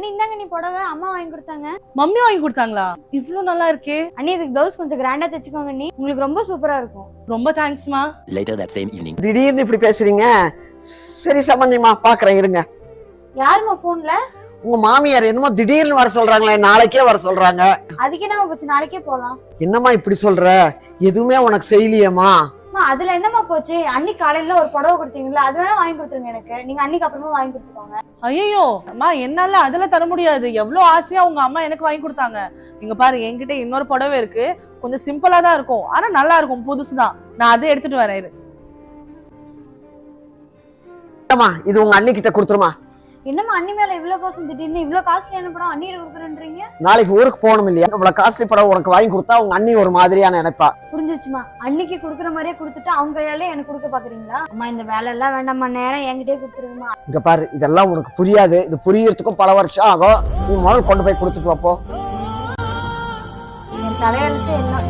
அண்ணி இந்தாங்க நீ புடவை அம்மா வாங்கி கொடுத்தாங்க. மம்மி வாங்கி கொடுத்தாங்களா? இவ்ளோ நல்லா இருக்கே. அண்ணி இதுக்கு ப்ளவுஸ் கொஞ்சம் கிராண்டா தைச்சுக்கோங்க அண்ணி, உங்களுக்கு ரொம்ப சூப்பரா இருக்கும். ரொம்ப தேங்க்ஸ்மா. Later that same evening. திடீர்னு இப்படி பேசுறீங்க? சரி சம்பந்திமா பாக்குறேன் இருங்க. யாருமா போன்ல? உங்க மாமியார் என்னமோ திடீர்னு வர சொல்றாங்களே, நாளைக்கே வர சொல்றாங்க. அதுக்கு என்னமா போச்சு, நாளைக்கே போலாம். என்னம்மா இப்படி சொல்ற? எதுவுமே உனக்கு செய்யலையேம்மா. அதுல என்னமா போச்சு? அன்னி காலையில ஒரு புடவை கொடுத்தீங்களா, அது வேணா வாங்கி கொடுத்துருங்க எனக்கு. நீங்க அன்னிக்கு அப்புறமா வாங்கி கொடுத்துக்கோங்க. ஐயோ அம்மா, என்னால அதெல்லாம் தர முடியாது. எவ்வளவு ஆசையா உங்க அம்மா எனக்கு வாங்கி கொடுத்தாங்க. இங்க பாரு, என்கிட்ட இன்னொரு புடவை இருக்கு. கொஞ்சம் சிம்பிளா தான் இருக்கும், ஆனா நல்லா இருக்கும், புதுசுதான். நான் அதை எடுத்துட்டு வரேன். இது உங்க அண்ணி கிட்ட கொடுத்துருமா. என்னமா அண்ணி மேல இவ்வளவு பாசம், திடீர்னு இவ்வளவு காஸ்ட்லியான படம் அண்ணியில கொடுக்குறேன்றீங்க? நாளைக்கு ஊருக்கு போகணும் இல்லையா? இவ்வளவு காஸ்ட்லி படம் உனக்கு வாங்கி கொடுத்தா உங்க அண்ணி ஒரு மாதிரியான நினைப்பா. புரிஞ்சிச்சுமா, அன்னிக்கு குடுக்குற மாதிரியே கொடுத்துட்டு அவங்க கையாலே எனக்கு கொடுக்க பாக்குறீங்களா? அம்மா இந்த வேலை எல்லாம் வேண்டாம்மா, நேரம் என்கிட்டயே கொடுத்துருங்கம்மா. இங்க பாரு, இதெல்லாம் உனக்கு புரியாது. இது புரியறதுக்கும் பல வருஷம் ஆகும். நீ முதல்ல கொண்டு போய் கொடுத்துட்டு வாப்போ. என் தலையெழுத்து எல்லாம்